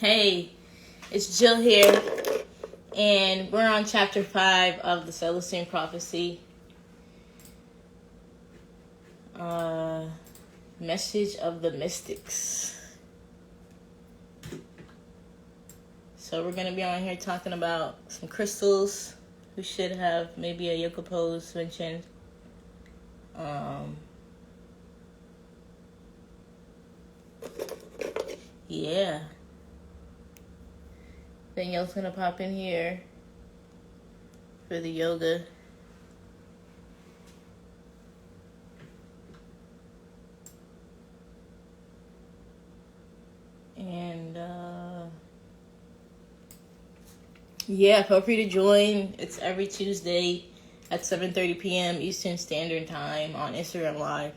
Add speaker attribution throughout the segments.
Speaker 1: Hey, it's Jill here, and we're on chapter 5 of the Celestine prophecy. Message of the Mystics. So we're going to be on here talking about some crystals. We should have maybe a yoga pose mentioned. Yeah. Danielle's going to pop in here for the yoga. And, yeah, feel free to join. It's every Tuesday at 7:30 p.m. Eastern Standard Time on Instagram Live.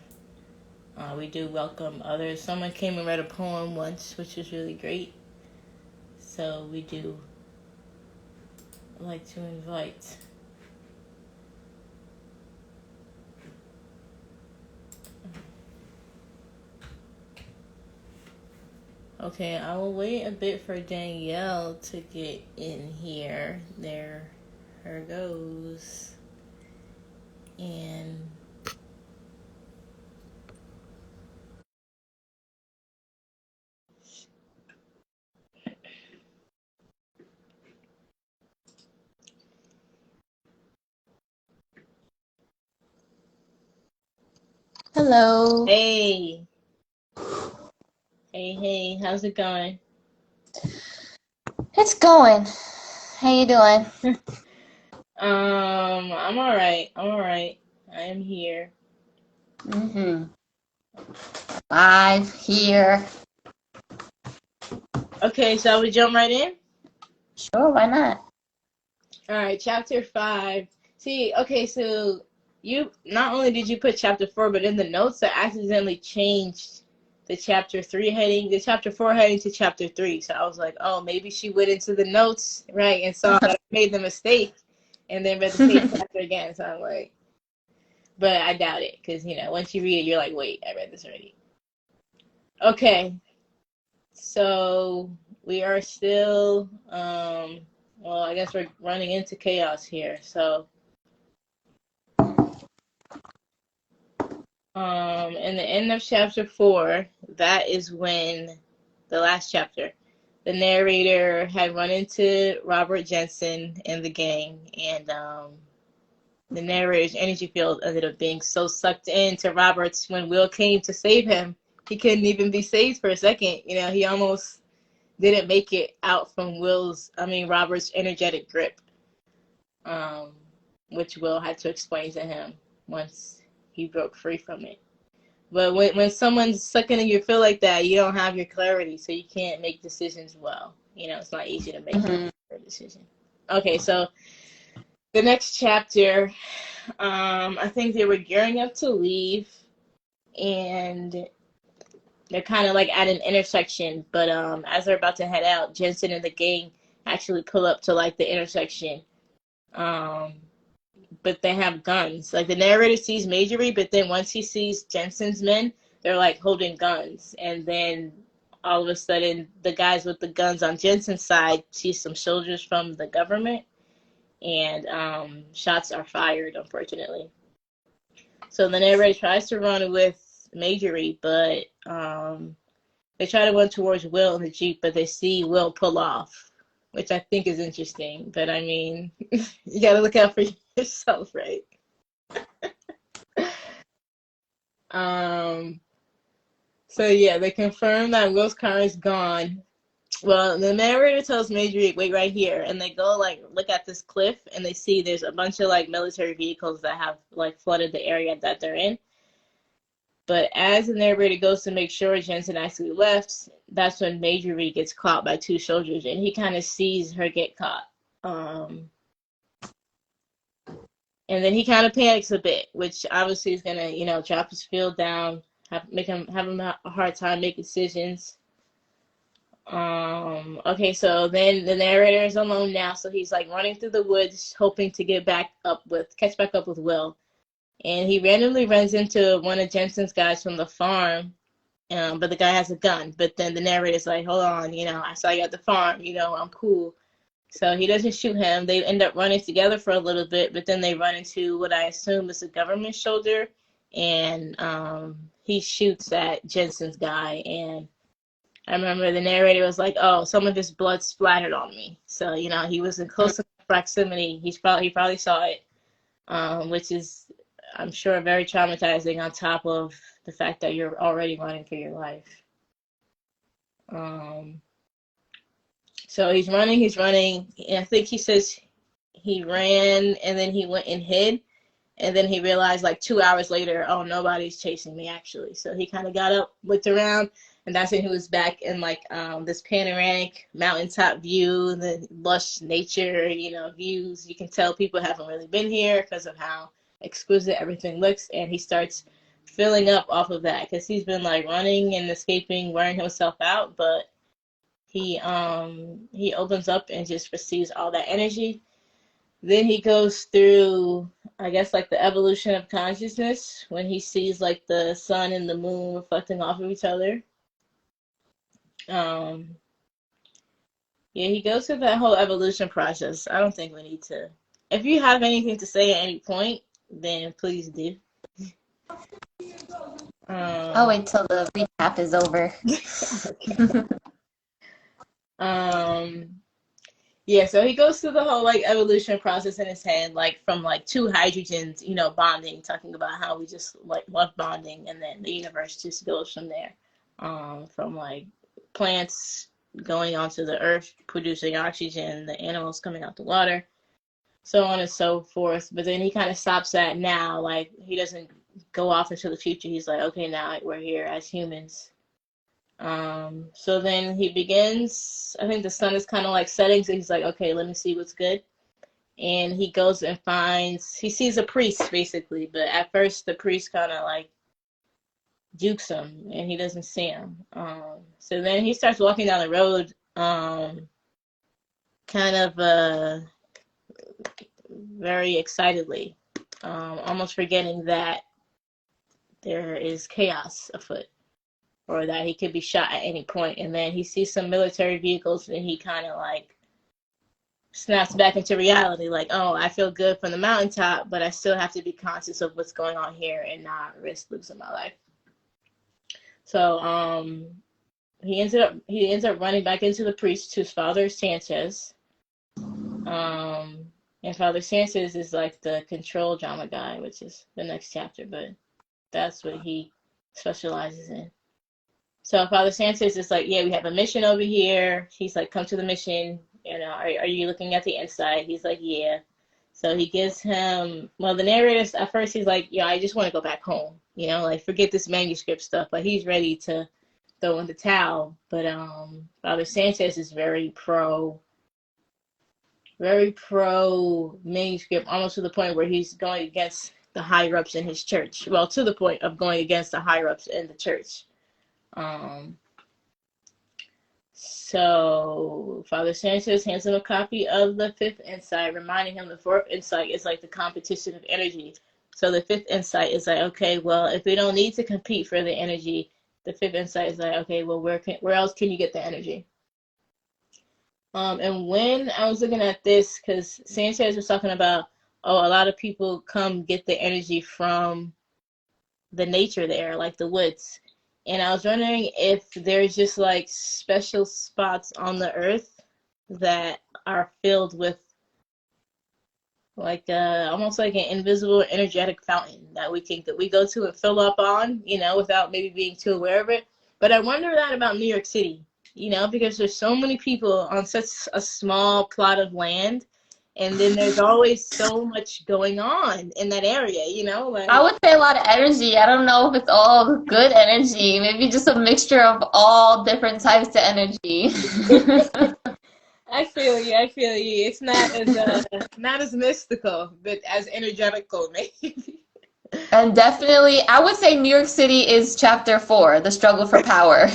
Speaker 1: We do welcome others. Someone came and read a poem once, which was really great. So we do like to invite. Okay, I will wait a bit for Danielle to get in here. There her goes. And
Speaker 2: Hello.
Speaker 1: hey, hey, how's it going?
Speaker 2: It's going. How you doing?
Speaker 1: I'm all right. I am here.
Speaker 2: Live here.
Speaker 1: Okay, so we jump right in.
Speaker 2: Sure, why not?
Speaker 1: All right, chapter 5. See, okay, so you not only did you put chapter 4, but in the notes I accidentally changed the chapter 3 heading, the chapter 4 heading to chapter 3. So I was like, oh, maybe she went into the notes, right, and saw that I made the mistake and then read the same chapter again. So I'm like, but I doubt it because, once you read it, you're like, wait, I read this already. Okay, so we are still, well, I guess we're running into chaos here. So, in the end of chapter 4, that is when the last chapter, the narrator had run into Robert Jensen and the gang, and the narrator's energy field ended up being so sucked into Robert's when Will came to save him, he couldn't even be saved for a second. He almost didn't make it out from Robert's energetic grip, which Will had to explain to him once he broke free from it. But when someone's sucking in your feel like that, you don't have your clarity, so you can't make decisions well. It's not easy to make a decision. Okay, so the next chapter, I think they were gearing up to leave, and they're kind of like at an intersection. But as they're about to head out, Jensen and the gang actually pull up to like the intersection. But they have guns. Like the narrator sees Majorie, but then once he sees Jensen's men, they're like holding guns. And then all of a sudden, the guys with the guns on Jensen's side see some soldiers from the government, and shots are fired, unfortunately. So the narrator tries to run with Majorie, but they try to run towards Will in the Jeep, but they see Will pull off, which I think is interesting. But I mean, you got to look out for yourself, right? So yeah, they confirm that Will's car is gone. Well, the narrator tells Majorie, wait right here, and they go like look at this cliff, and they see there's a bunch of like military vehicles that have like flooded the area that they're in. But as the narrator goes to make sure Jensen actually left, that's when Majorie gets caught by two soldiers, and he kind of sees her get caught. And then he kind of panics a bit, which obviously is gonna, drop his field down, have him a hard time making decisions. Okay, so then the narrator is alone now, so he's like running through the woods, hoping to catch back up with Will. And he randomly runs into one of Jensen's guys from the farm, But the guy has a gun. But then the narrator's like, hold on, I saw you at the farm, I'm cool. So he doesn't shoot him. They end up running together for a little bit, but then they run into what I assume is a government shoulder, and he shoots at Jensen's guy. And I remember the narrator was like, oh, some of his blood splattered on me. So, he was in close proximity. He probably saw it, which is, I'm sure, very traumatizing on top of the fact that you're already running for your life. So he's running, and I think he says he ran and then he went and hid, and then he realized like 2 hours later, oh, nobody's chasing me actually. So he kind of got up, looked around, and that's when he was back in like this panoramic mountaintop view, the lush nature, views. You can tell people haven't really been here because of how exquisite everything looks, and he starts filling up off of that because he's been like running and escaping, wearing himself out, but he opens up and just receives all that energy. Then he goes through, I guess, like the evolution of consciousness when he sees like the sun and the moon reflecting off of each other. Yeah, he goes through that whole evolution process. I don't think we need to. If you have anything to say at any point, then please do.
Speaker 2: I'll wait till the recap is over.
Speaker 1: Yeah, so he goes through the whole like evolution process in his head, like from like two hydrogens, bonding, talking about how we just like love bonding, and then the universe just goes from there. From like plants going onto the earth, producing oxygen, the animals coming out the water, so on and so forth. But then he kind of stops at now, like he doesn't go off into the future. He's like, okay, now we're here as humans. So then he begins, I think the sun is kind of like setting, so he's like, okay, let me see what's good. And he goes and he sees a priest basically, but at first the priest kind of like jukes him and he doesn't see him. So then he starts walking down the road, kind of very excitedly, almost forgetting that there is chaos afoot, or that he could be shot at any point. And then he sees some military vehicles and he kind of like snaps back into reality, like, oh, I feel good from the mountaintop, but I still have to be conscious of what's going on here and not risk losing my life. So he ends up running back into the priest, whose father is Sanchez. And Father Sanchez is like the control drama guy, which is the next chapter, but that's what he specializes in. So Father Sanchez is like, yeah, we have a mission over here. He's like, come to the mission. Are you looking at the inside? He's like, yeah. So he gives him, well, the narrator, at first he's like, yeah, I just want to go back home. Like forget this manuscript stuff. But he's ready to throw in the towel. But Father Sanchez is very pro manuscript, almost to the point where he's going against the higher-ups in his church. Well, to the point of going against the higher-ups in the church. So Father Sanchez hands him a copy of the fifth insight, reminding him the fourth insight is like the competition of energy. So the fifth insight is like, okay, well, if we don't need to compete for the energy, the fifth insight is like, okay, well, where else can you get the energy? And when I was looking at this, because Sanchez was talking about, oh, a lot of people come get the energy from the nature there, like the woods. And I was wondering if there's just like special spots on the earth that are filled with like almost like an invisible energetic fountain that we go to and fill up on, without maybe being too aware of it. But I wonder that about New York City, because there's so many people on such a small plot of land. And then there's always so much going on in that area, like,
Speaker 2: I would say a lot of energy. I don't know if it's all good energy. Maybe just a mixture of all different types of energy.
Speaker 1: I feel you. It's not as mystical, but as energetical, maybe.
Speaker 2: And definitely, I would say New York City is chapter 4, the struggle for power.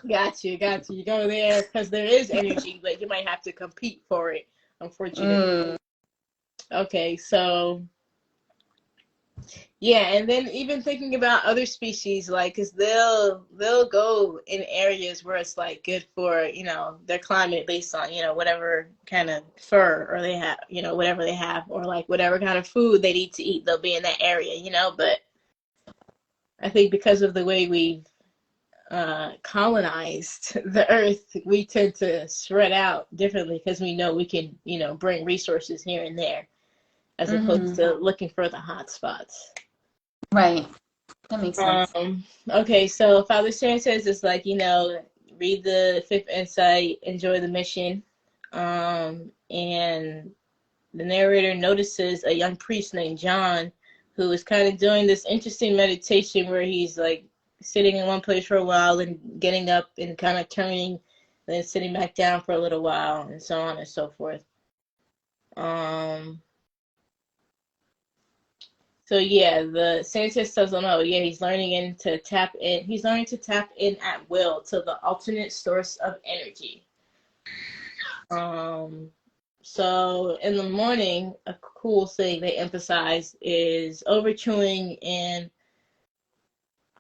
Speaker 1: Got you. You go there because there is energy, but you might have to compete for it, unfortunately. Okay, so Yeah, and then even thinking about other species, like, cause they'll go in areas where it's like good for, you know, their climate based on, you know, whatever kind of fur or they have, you know, whatever they have, or like whatever kind of food they need to eat, they'll be in that area, you know. But I think because of the way we've colonized the earth, we tend to spread out differently because we know we can, you know, bring resources here and there as opposed
Speaker 2: Mm-hmm.
Speaker 1: to looking for the hot spots.
Speaker 2: Right. That makes sense.
Speaker 1: Okay, so Father Sanchez is like, you know, read the fifth insight, enjoy the mission. And the narrator notices a young priest named John who is kind of doing this interesting meditation where he's like sitting in one place for a while and getting up and kind of turning, and then sitting back down for a little while, and so on and so forth. Um, So yeah, the Sanchez says, "Oh no, yeah, he's learning in to tap in. He's learning to tap in at will to the alternate source of energy." Um, so in the morning, a cool thing they emphasize is overchewing and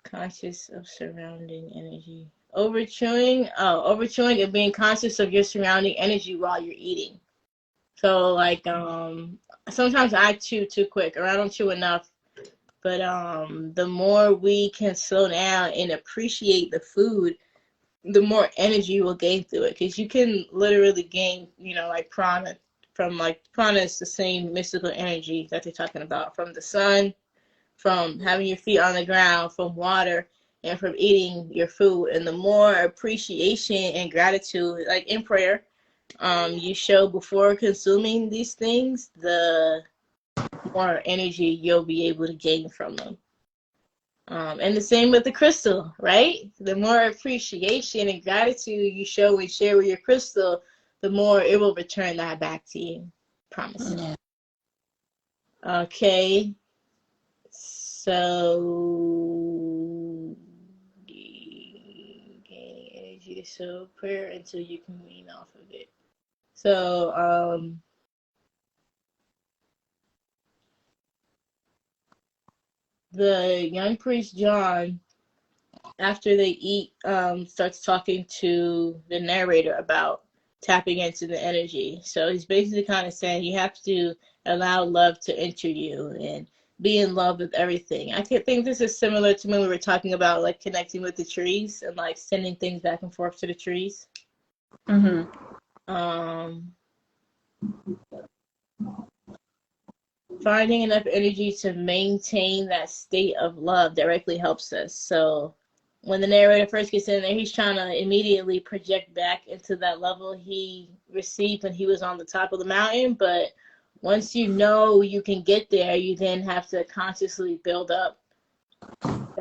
Speaker 1: conscious of surrounding energy. Overchewing and being conscious of your surrounding energy while you're eating. So like, sometimes I chew too quick, or I don't chew enough. But the more we can slow down and appreciate the food, the more energy you will gain through it. Because you can literally gain, you know, like prana from like prana is the same mystical energy that they're talking about from the sun, from having your feet on the ground, from water, and from eating your food. And the more appreciation and gratitude, like in prayer, you show before consuming these things, the more energy you'll be able to gain from them. And the same with the crystal, right? The more appreciation and gratitude you show and share with your crystal, the more it will return that back to you. Promise.
Speaker 2: Yeah.
Speaker 1: Okay. So gaining energy, so prayer until you can wean off of it. So the young priest John, after they eat, starts talking to the narrator about tapping into the energy. So he's basically kind of saying you have to allow love to enter you and be in love with everything. I could think this is similar to when we were talking about like connecting with the trees and like sending things back and forth to the trees.
Speaker 2: Mm-hmm.
Speaker 1: Um, Finding enough energy to maintain that state of love directly helps us. So when the narrator first gets in there, he's trying to immediately project back into that level he received when he was on the top of the mountain. But once you know you can get there, you then have to consciously build up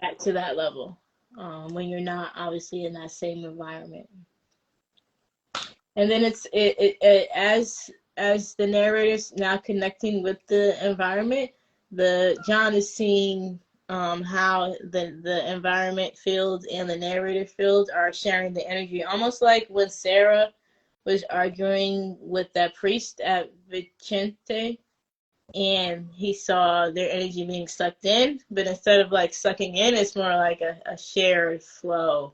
Speaker 1: back to that level, when you're not obviously in that same environment. And then as the narrator's now connecting with the environment, the John is seeing how the environment field and the narrator field are sharing the energy, almost like when Sarah was arguing with that priest at Vicente, and he saw their energy being sucked in, but instead of like sucking in, it's more like a shared flow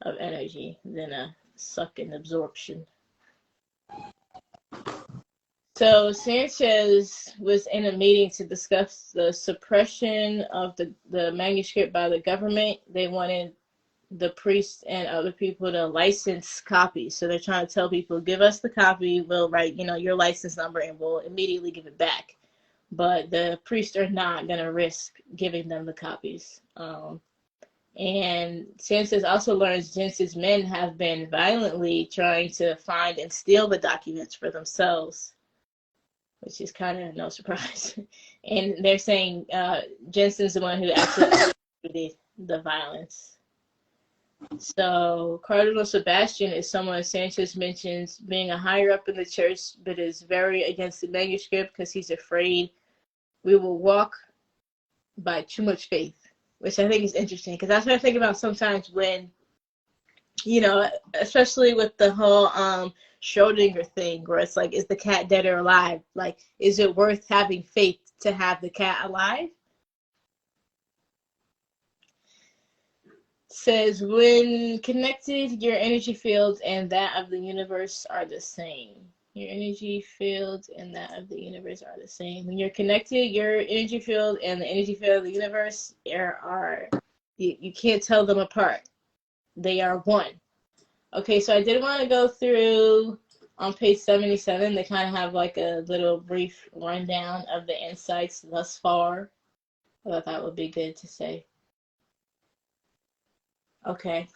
Speaker 1: of energy than a suck and absorption. So Sanchez was in a meeting to discuss the suppression of the manuscript by the government. They wanted the priests and other people to license copies. So they're trying to tell people, give us the copy, we'll write, you know, your license number and we'll immediately give it back. But the priests are not going to risk giving them the copies. And Sanchez also learns Jensen's men have been violently trying to find and steal the documents for themselves, which is kind of no surprise. And they're saying Jensen's the one who actually did the violence. So Cardinal Sebastian is someone Sanchez mentions being a higher up in the church, but is very against the manuscript because he's afraid we will walk by too much faith, which I think is interesting because that's what I think about sometimes when, you know, especially with the whole Schrodinger thing, where it's like, is the cat dead or alive? Like, is it worth having faith to have the cat alive? says, when connected, your energy field and that of the universe are the same. Your energy field and that of the universe are the same. When you're connected, your energy field and the energy field of the universe you can't tell them apart. They are one. Okay, so I did want to go through on page 77. They kind of have like a little brief rundown of the insights thus far. I thought that would be good to say. Okay.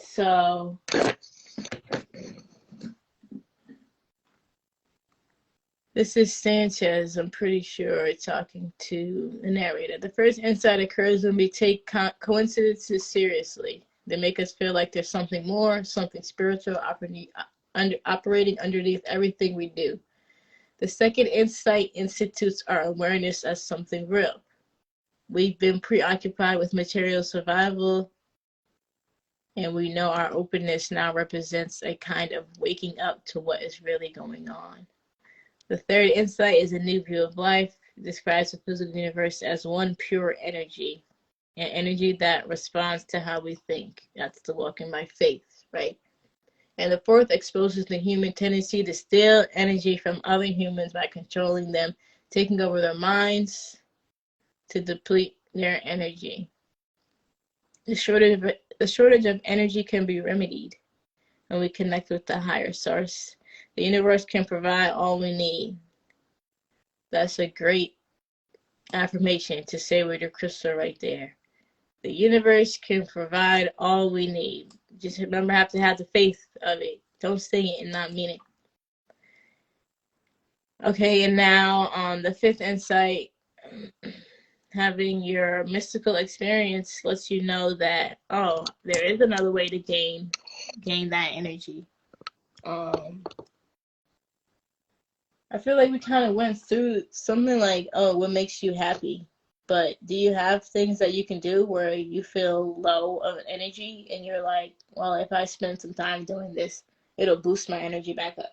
Speaker 1: So this is Sanchez, I'm pretty sure, talking to the narrator. The first insight occurs when we take coincidences seriously. They make us feel like there's something more, something spiritual operating underneath everything we do. The second insight institutes our awareness as something real. We've been preoccupied with material survival, and we know our openness now represents a kind of waking up to what is really going on. The third insight is a new view of life. It describes the physical universe as one pure energy, an energy that responds to how we think. That's the walking by faith, right? And the fourth exposes the human tendency to steal energy from other humans by controlling them, taking over their minds to deplete their energy. The shortage of energy can be remedied when we connect with the higher source. The universe can provide all we need. That's a great affirmation to say with your crystal right there. The universe can provide all we need. Just remember, have to have the faith of it. Don't say it and not mean it. Okay, and now on the fifth insight, having your mystical experience lets you know that, oh, there is another way to gain that energy. I feel like we kind of went through something like, oh, what makes you happy? But do you have things that you can do where you feel low of energy and you're like, well, if I spend some time doing this, it'll boost my energy back up?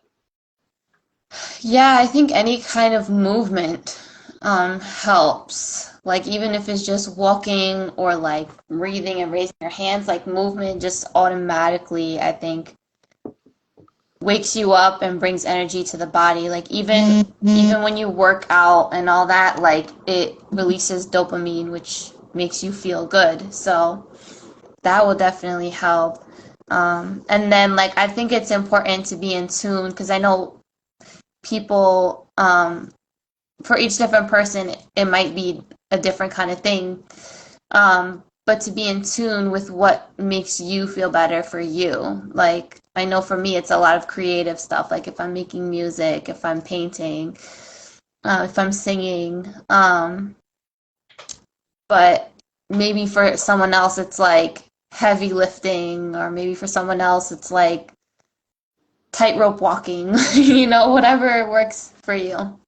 Speaker 2: Yeah, I think any kind of movement helps. Like even if it's just walking or like breathing and raising your hands, like movement just automatically, I think, wakes you up and brings energy to the body. Like even when you work out and all that, like it releases dopamine, which makes you feel good. So that will definitely help. And then like I think it's important to be in tune because I know people for each different person it might be a different kind of thing. But to be in tune with what makes you feel better for you. Like, I know for me, it's a lot of creative stuff. Like, if I'm making music, if I'm painting, if I'm singing. But maybe for someone else, it's like heavy lifting, or maybe for someone else, it's like tightrope walking, whatever works for you.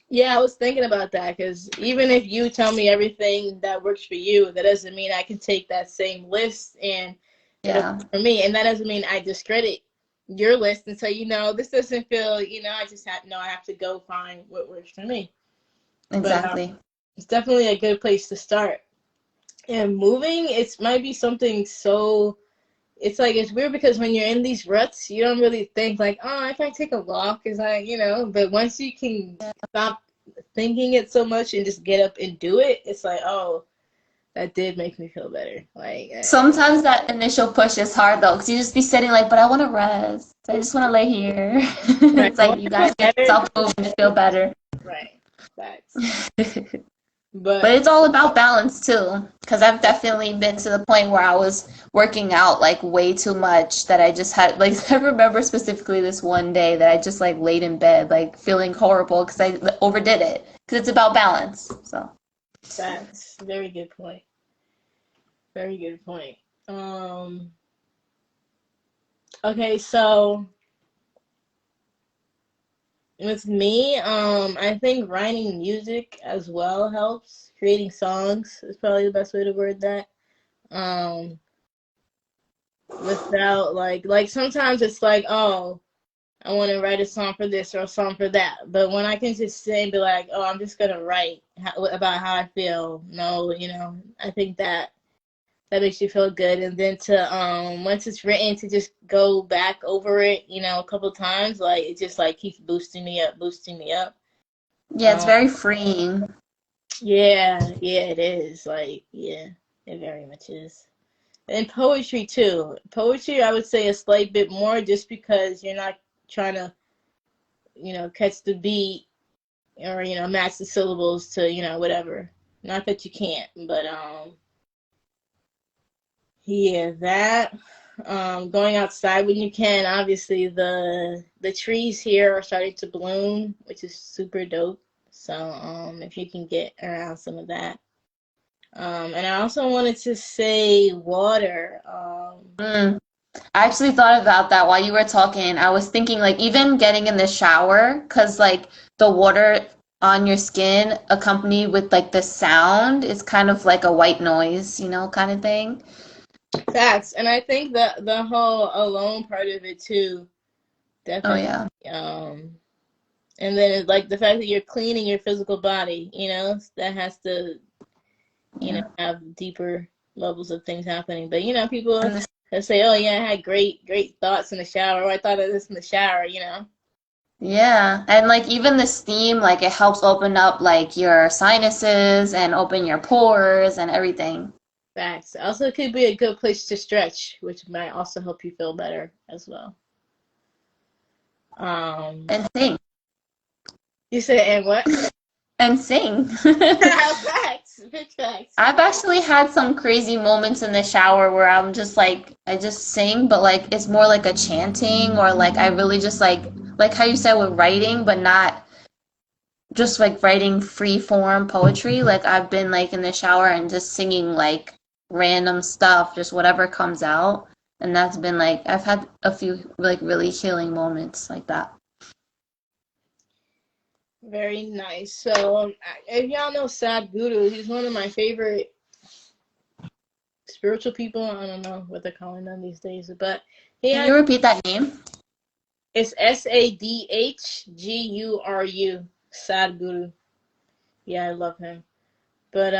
Speaker 1: Yeah, I was thinking about that because even if you tell me everything that works for you, that doesn't mean I can take that same list and it'll work for me. And that doesn't mean I discredit your list and say, this doesn't feel, I just I have to go find what works for me.
Speaker 2: Exactly.
Speaker 1: But it's definitely a good place to start. And moving, it might be something so, it's like, it's weird because when you're in these ruts, you don't really think like, oh, if I take a walk, is like, but once you can stop thinking it so much and just get up and do it, it's like, oh, that did make me feel better. Like
Speaker 2: sometimes that initial push is hard though, because you just be sitting like, but I want to rest. I just want to lay here.
Speaker 1: right.
Speaker 2: It's like you gotta get yourself moving to feel better.
Speaker 1: Right. Facts.
Speaker 2: But it's all about balance too, because I've definitely been to the point where I was working out like way too much that I just had like I remember specifically this one day that I just like laid in bed like feeling horrible because I overdid it, because it's about balance. So
Speaker 1: that's a very good point. Very good point. Okay, so with me, I think writing music as well helps. Creating songs is probably the best way to word that. Without like sometimes it's like, oh, I want to write a song for this or a song for that. But when I can just say and be like, oh, I'm just gonna write about how I feel. No, I think that makes you feel good. And then to once it's written, to just go back over it, a couple times, like it just like keeps boosting me up, boosting me up.
Speaker 2: Yeah, it's
Speaker 1: Um,
Speaker 2: very freeing.
Speaker 1: yeah, it is. Like, yeah, it very much is. And poetry too. Poetry, I would say a slight bit more, just because you're not trying to, catch the beat or match the syllables to whatever. Not that you can't, but yeah, that going outside when you can. Obviously, the trees here are starting to bloom, which is super dope. So if you can get around some of that. And I also wanted to say water.
Speaker 2: Mm. I actually thought about that while you were talking. I was thinking, like, even getting in the shower, because, like, the water on your skin accompanied with, like, the sound is kind of like a white noise, kind of thing.
Speaker 1: Facts, and I think that the whole alone part of it too,
Speaker 2: Oh,
Speaker 1: definitely.
Speaker 2: yeah.
Speaker 1: And then it's like the fact that you're cleaning your physical body, that has to,
Speaker 2: Yeah.
Speaker 1: have deeper levels of things happening. But people
Speaker 2: And this,
Speaker 1: that say, "Oh yeah, I had great thoughts in the shower," or "I thought of this in the shower,"
Speaker 2: yeah. And, like, even the steam, like, it helps open up, like, your sinuses and open your pores and everything.
Speaker 1: Facts. Also, it could be a good place to stretch, which might also help you feel better as well. Um,
Speaker 2: And sing.
Speaker 1: you said, and what?
Speaker 2: And sing.
Speaker 1: Facts, big facts.
Speaker 2: I've actually had some crazy moments in the shower where I'm just like, I just sing, but like it's more like a chanting or like I really just like how you said with writing, but not just like writing free form poetry. Like I've been like in the shower and just singing like random stuff, just whatever comes out. And that's been like, I've had a few like really healing moments like that.
Speaker 1: Very nice. So, if y'all know Sadhguru, he's one of my favorite spiritual people. I don't know what they're calling them these days, but he
Speaker 2: Can
Speaker 1: has
Speaker 2: you repeat that name?
Speaker 1: it's Sadhguru. Sadhguru. Yeah, I love him. But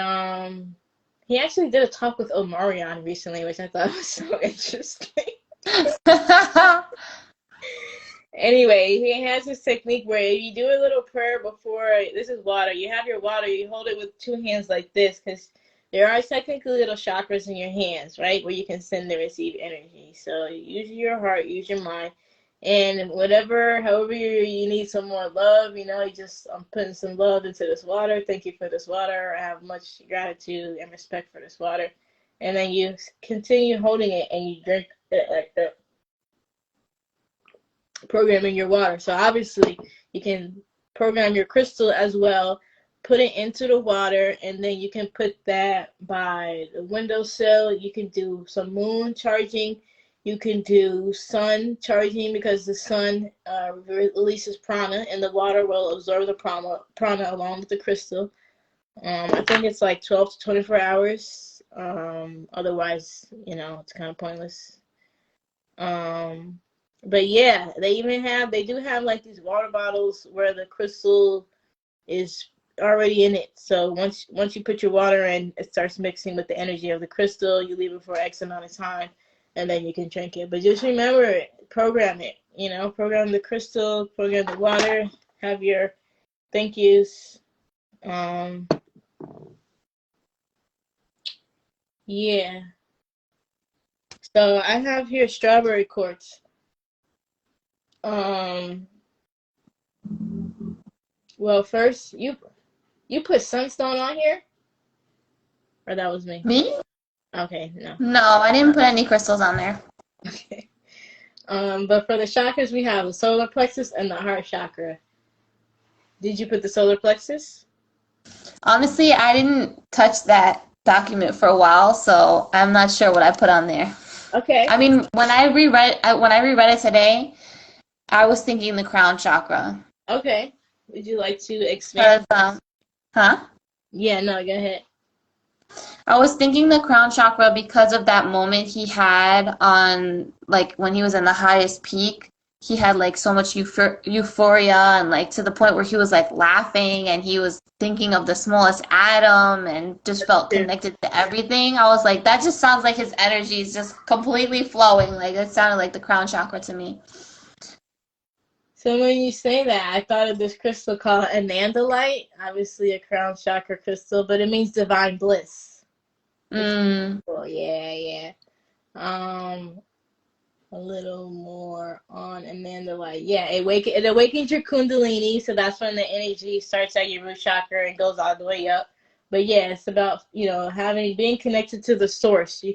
Speaker 1: he actually did a talk with Omarion recently, which I thought was so interesting. Anyway, he has this technique where you do a little prayer before. This is water. You have your water. You hold it with two hands like this, because there are technically little chakras in your hands, right, where you can send and receive energy. So use your heart, use your mind, and however you need some more love, you just I'm putting some love into this water. Thank you for this water. I have much gratitude and respect for this water. And then you continue holding it and you drink it like that, programming your water. So obviously you can program your crystal as well, put it into the water, and then you can put that by the windowsill. You can do some moon charging. You can do sun charging, because the sun releases prana, and the water will absorb the prana along with the crystal. I think it's like 12 to 24 hours. Otherwise, it's kind of pointless. Um, but yeah, they do have like these water bottles where the crystal is already in it. So once you put your water in, it starts mixing with the energy of the crystal. You leave it for X amount of time, and then you can drink it. But just remember, program it. Program the crystal, program the water. Have your thank yous. Um, yeah. So I have here strawberry quartz. Um, well, first you put sunstone on here, or that was me.
Speaker 2: Me?
Speaker 1: Okay, no.
Speaker 2: No, I didn't put any crystals on there.
Speaker 1: Okay. But for the chakras, we have the solar plexus and the heart chakra. Did you put the solar plexus?
Speaker 2: Honestly, I didn't touch that document for a while, so I'm not sure what I put on there.
Speaker 1: Okay.
Speaker 2: I mean, when I reread it today, I was thinking the crown chakra.
Speaker 1: Okay. Would you like to expand?
Speaker 2: 'Cause, huh?
Speaker 1: Yeah, no, go ahead.
Speaker 2: I was thinking the crown chakra because of that moment he had on, like, when he was in the highest peak. he had like so much euphoria, and like to the point where he was like laughing and he was thinking of the smallest atom and just felt
Speaker 1: Yeah.
Speaker 2: connected to everything. I was like, that just sounds like his energy is just completely flowing. Like it sounded like the crown chakra to me.
Speaker 1: So when you say that, I thought of this crystal called anandalite, obviously a crown chakra crystal, but it means divine bliss. It's
Speaker 2: Mm.
Speaker 1: cool. Yeah, yeah. Um, a little more on anandalite. Yeah, it awakens your kundalini, so that's when the energy starts at your root chakra and goes all the way up. But yeah, it's about, being connected to the source. The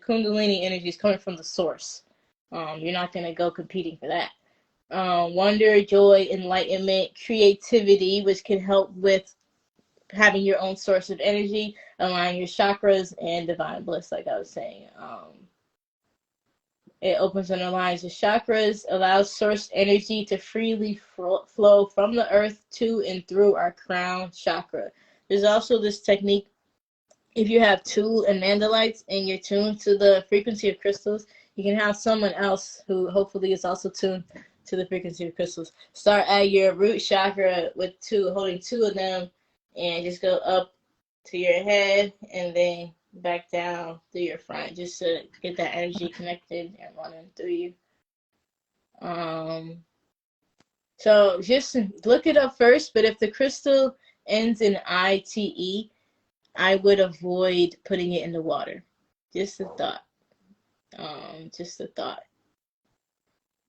Speaker 1: kundalini energy is coming from the source. You're not gonna go competing for that. Wonder, joy, enlightenment, creativity, which can help with having your own source of energy, align your chakras, and divine bliss, like I was saying. It opens and aligns the chakras, allows source energy to freely flow from the earth to and through our crown chakra. There's also this technique. If you have two anandalites and you're tuned to the frequency of crystals, you can have someone else who hopefully is also tuned to the frequency of crystals start at your root chakra with holding two of them, and just go up to your head and then back down through your front, just to get that energy connected and running through you. So just look it up first, but if the crystal ends in ITE, I would avoid putting it in the water. Just a thought. Just a thought.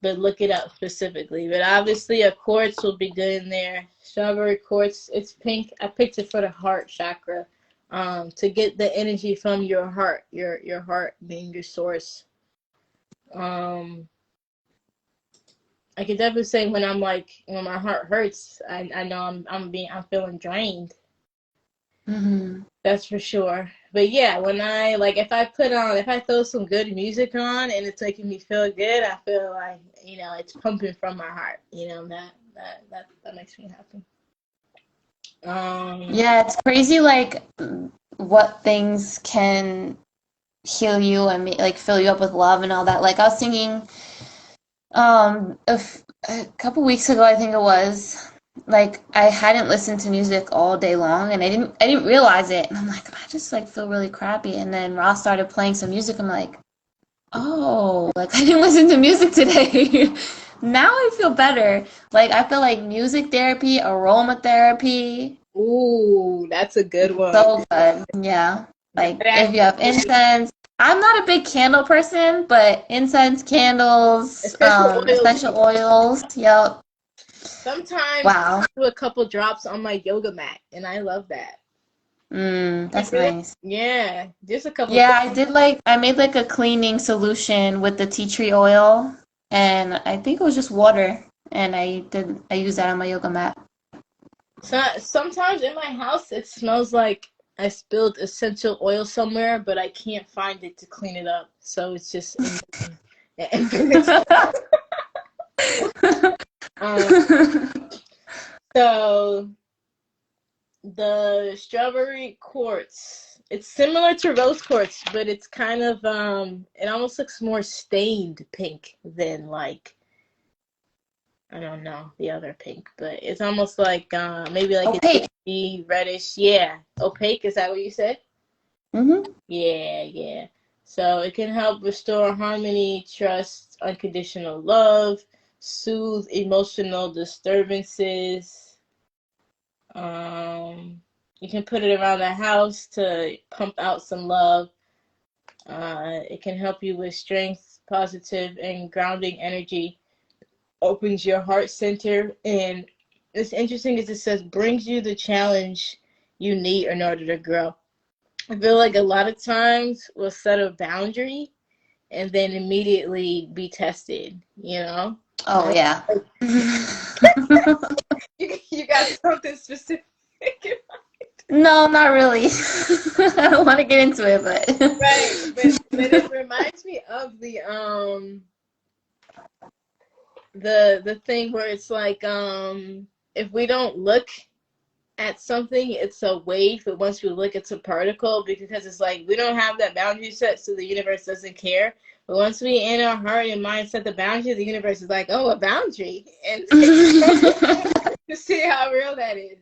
Speaker 1: But look it up specifically. But obviously a quartz will be good in there. Strawberry quartz, it's pink. I picked it for the heart chakra. To get the energy from your heart, your heart being your source. I can definitely say when my heart hurts, I know I'm feeling drained.
Speaker 2: Mm-hmm.
Speaker 1: That's for sure. But yeah, if I throw some good music on and it's making me feel good, I feel like, it's pumping from my heart. That makes me happy. Um,
Speaker 2: Yeah, it's crazy like what things can heal you and like fill you up with love and all that. Like I was singing a couple weeks ago, I think it was. Like I hadn't listened to music all day long, and I didn't realize it. And I'm like, I just like feel really crappy. And then Ross started playing some music. I'm like, oh, like I didn't listen to music today. Now I feel better. Like I feel like music therapy, aromatherapy,
Speaker 1: ooh, that's a good one.
Speaker 2: so good. Yeah. Like if
Speaker 1: That
Speaker 2: you have incense, I'm not a big candle person, but incense, candles,
Speaker 1: essential oils.
Speaker 2: essential oils. Yep.
Speaker 1: Sometimes
Speaker 2: Wow.
Speaker 1: I do a couple drops on my yoga mat, and I love that. You
Speaker 2: That's
Speaker 1: do that?
Speaker 2: nice.
Speaker 1: Yeah, just a couple.
Speaker 2: Yeah, I made like a cleaning solution with the tea tree oil, and I think it was just water, and I used that on my yoga mat.
Speaker 1: So sometimes in my house it smells like I spilled essential oil somewhere, but I can't find it to clean it up. So it's just um, so the strawberry quartz, it's similar to rose quartz, but it's kind of it almost looks more stained pink than, like, I don't know the other pink, but it's almost like maybe like a
Speaker 2: Opaque.
Speaker 1: dirty reddish. Yeah, opaque. Is that what you said?
Speaker 2: Mm-hmm.
Speaker 1: Yeah, yeah. So it can help restore harmony, trust, unconditional love, soothe emotional disturbances. Um, you can put it around the house to pump out some love. It can help you with strength, positive, and grounding energy. Opens your heart center, and it's interesting as it says brings you the challenge you need in order to grow. I feel like a lot of times we'll set a boundary and then immediately be tested,
Speaker 2: Oh yeah.
Speaker 1: you got something specific.
Speaker 2: No, not really. I don't want to get into it, but
Speaker 1: Right, but it reminds me of the thing where it's like, if we don't look at something, it's a wave, but once we look, it's a particle, because it's like we don't have that boundary set, so the universe doesn't care. But once we in our heart and mind set the boundary, the universe is like, oh, a boundary. And to see how real that is.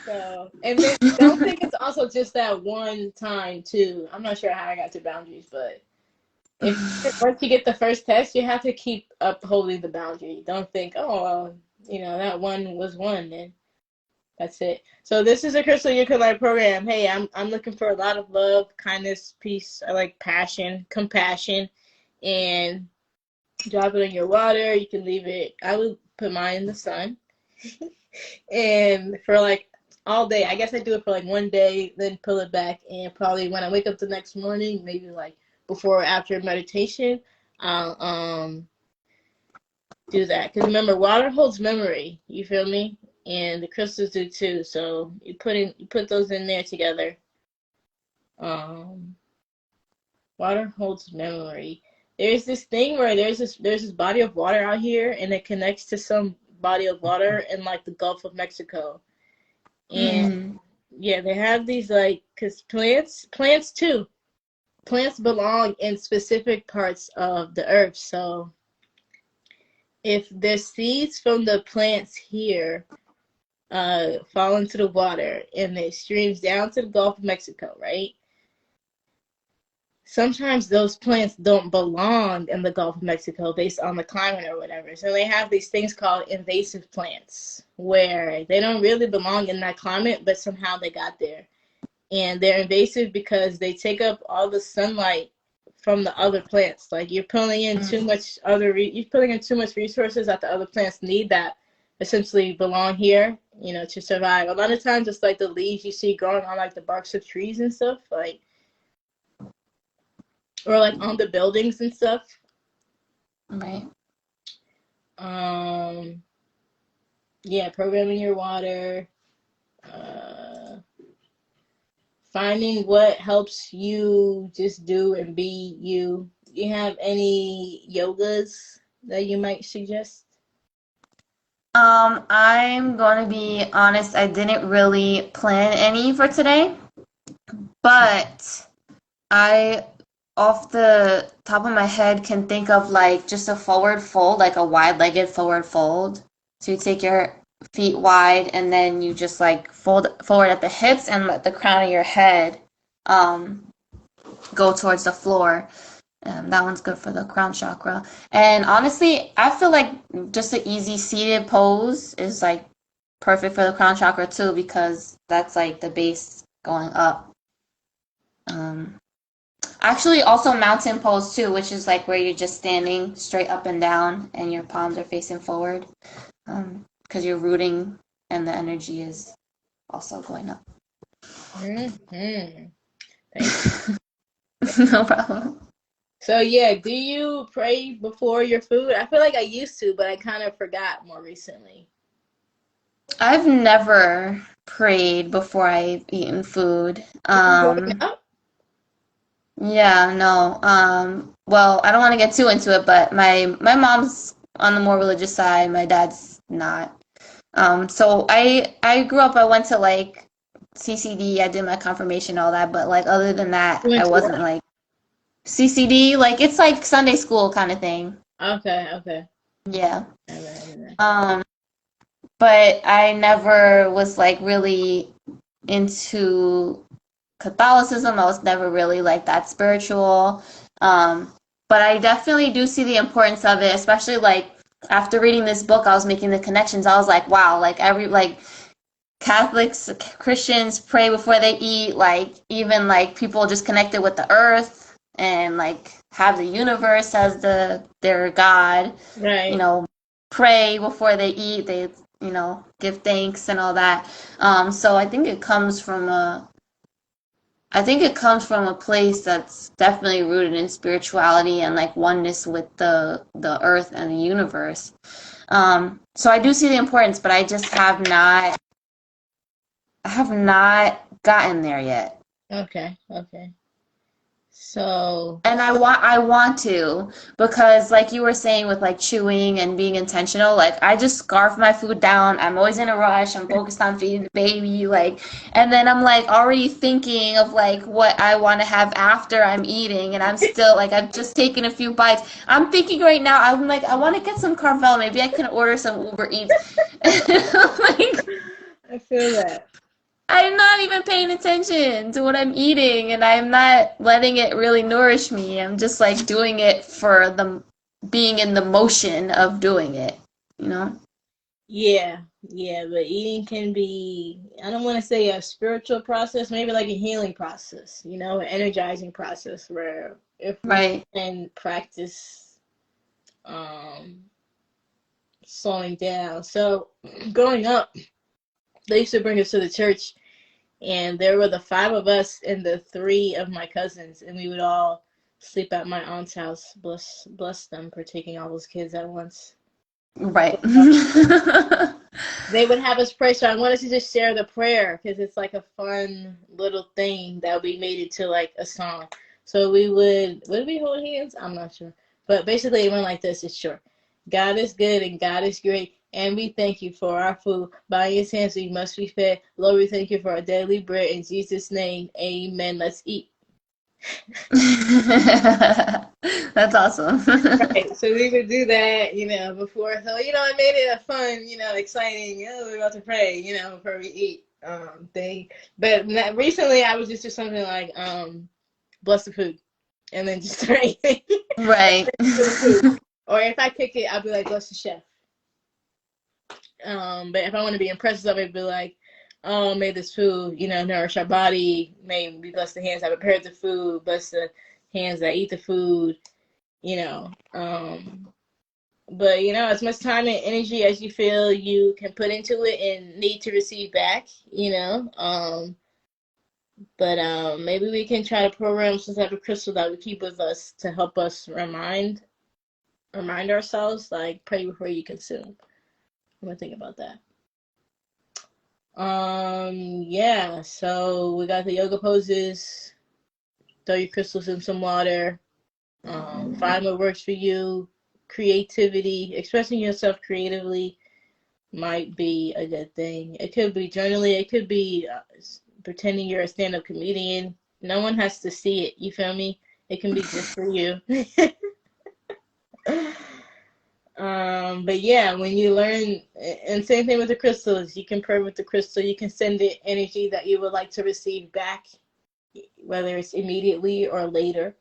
Speaker 1: So, and then don't think it's also just that one time too. I'm not sure how I got to boundaries, but if once you get the first test, you have to keep upholding the boundary. Don't think, oh, well, that one was one, and that's it. So this is a Crystal You Could Light program. Hey, I'm looking for a lot of love, kindness, peace. I like passion, compassion, and drop it in your water. You can leave it. I would put mine in the sun, and for like all day. I guess I do it for like one day, then pull it back, and probably when I wake up the next morning, maybe like before or after meditation, I'll do that. Because remember, water holds memory. You feel me? And the crystals do too. So you put those in there together. Water holds memory. There's this thing where there's this body of water out here, and it connects to some body of water in like the Gulf of Mexico. And yeah, they have these like, because plants too. Plants belong in specific parts of the earth. So if the seeds from the plants here fall into the water and it streams down to the Gulf of Mexico, right? Sometimes those plants don't belong in the Gulf of Mexico based on the climate or whatever. So they have these things called invasive plants where they don't really belong in that climate, but somehow they got there. And they're invasive because they take up all the sunlight from the other plants. Like you're pulling in too much resources that the other plants need that essentially belong here, to survive. A lot of times it's like the leaves you see growing on like the barks of trees and stuff, like, or like on the buildings and stuff.
Speaker 2: Right.
Speaker 1: Yeah, programming your water. Finding what helps you just do and be you. Do you have any yogas that you might suggest?
Speaker 2: I'm going to be honest, I didn't really plan any for today, but I, off the top of my head, can think of like just a forward fold, like a wide-legged forward fold. So you take your feet wide and then you just like fold forward at the hips and let the crown of your head go towards the floor. That one's good for the crown chakra. And honestly, I feel like just an easy seated pose is like perfect for the crown chakra too, because that's like the base going up. Actually, also mountain pose too, which is like where you're just standing straight up and down and your palms are facing forward, because you're rooting and the energy is also going up.
Speaker 1: Thank
Speaker 2: you. No problem.
Speaker 1: So yeah, do you pray before your food? I feel like I used to, but I kind of forgot more recently.
Speaker 2: I've never prayed before I've eaten food.
Speaker 1: Growing up?
Speaker 2: Yeah, no. Well, I don't want to get too into it, but my mom's on the more religious side, my dad's not. So I grew up, I went to like CCD, I did my confirmation, all that, but like other than that, I wasn't like CCD, like it's like Sunday school kind of thing.
Speaker 1: Okay.
Speaker 2: Yeah. But I never was like really into Catholicism. I was never really like that spiritual. But I definitely do see the importance of it, especially like after reading this book, I was making the connections. I was like, wow, like Catholics, Christians pray before they eat, like even like people just connected with the earth and like have the universe as their God.
Speaker 1: Right.
Speaker 2: Pray before they eat, they give thanks and all that. So I think it comes from a place that's definitely rooted in spirituality and like oneness with the earth and the universe. So I do see the importance, but I just have not gotten there yet.
Speaker 1: Okay. So,
Speaker 2: And I want to, because like you were saying with like chewing and being intentional, like I just scarf my food down. I'm always in a rush. I'm focused on feeding the baby, like, and then I'm like already thinking of like what I want to have after I'm eating, and I'm still like I've just taken a few bites. I'm thinking right now, I'm like I want to get some Carvel. Maybe I can order some Uber Eats. Like
Speaker 1: I feel that.
Speaker 2: I'm not even paying attention to what I'm eating, and I'm not letting it really nourish me. I'm just like doing it for the being in the motion of doing it, you know?
Speaker 1: Yeah, yeah, but eating can be, I don't want to say a spiritual process, maybe like a healing process, an energizing process where if we
Speaker 2: Right.
Speaker 1: can practice um slowing down. So growing up, they used to bring us to the church, and there were the five of us and the three of my cousins, and we would all sleep at my aunt's house. Bless them for taking all those kids at once.
Speaker 2: Right.
Speaker 1: They would have us pray. So I wanted to just share the prayer because it's like a fun little thing that we made into like a song. So would we hold hands? I'm not sure. But basically it went like this, it's short. God is good and God is great, and we thank you for our food. By his hands we must be fed. Lord, we thank you for our daily bread. In Jesus' name, amen. Let's eat.
Speaker 2: That's awesome.
Speaker 1: Right. So we would do that, before. So, I made it a fun, exciting, we're about to pray, before we eat thing. But recently I was just do something like bless the food and then just start eating.
Speaker 2: Right.
Speaker 1: The food. Or if I cook it, I'll be like, bless the chef. But if I want to be impressed with something, I'd be like, oh, may this food, nourish our body. May we bless the hands that prepared the food, bless the hands that eat the food, you know. But as much time and energy as you feel you can put into it and need to receive back, but maybe we can try to program some type of crystal that we keep with us to help us remind ourselves, like pray before you consume. I'm gonna think about that. Yeah, so we got the yoga poses, throw your crystals in some water, find what works for you. Creativity, expressing yourself creatively might be a good thing. It could be journaling. It could be pretending you're a stand-up comedian. No one has to see it. You feel me? It can be just for you. But yeah, when you learn, and same thing with the crystals, you can pray with the crystal. You can send it energy that you would like to receive back, whether it's immediately or later.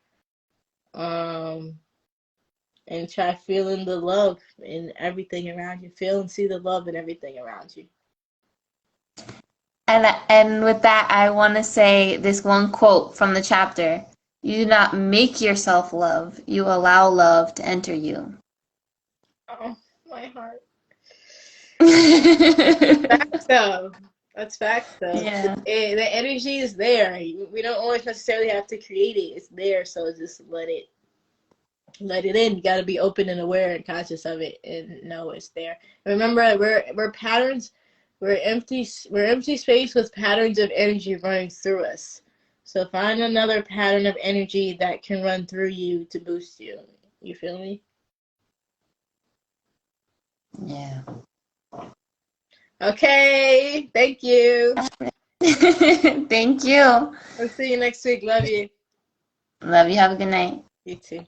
Speaker 1: Um, and try feeling the love in everything around you. Feel and see the love in everything around you.
Speaker 2: And with that, I want to say this one quote from the chapter. You do not make yourself love. You allow love to enter you.
Speaker 1: Oh, my heart. Facts though. That's facts though.
Speaker 2: Yeah.
Speaker 1: The energy is there. We don't always necessarily have to create it. It's there, so just let it in. You got to be open and aware and conscious of it, and know it's there. Remember, we're patterns. We're empty space with patterns of energy running through us. So find another pattern of energy that can run through you to boost you. You feel me?
Speaker 2: Yeah.
Speaker 1: Okay. Thank you.
Speaker 2: Thank you.
Speaker 1: I'll see you next week. Love you.
Speaker 2: Love you. Have a good night.
Speaker 1: You too.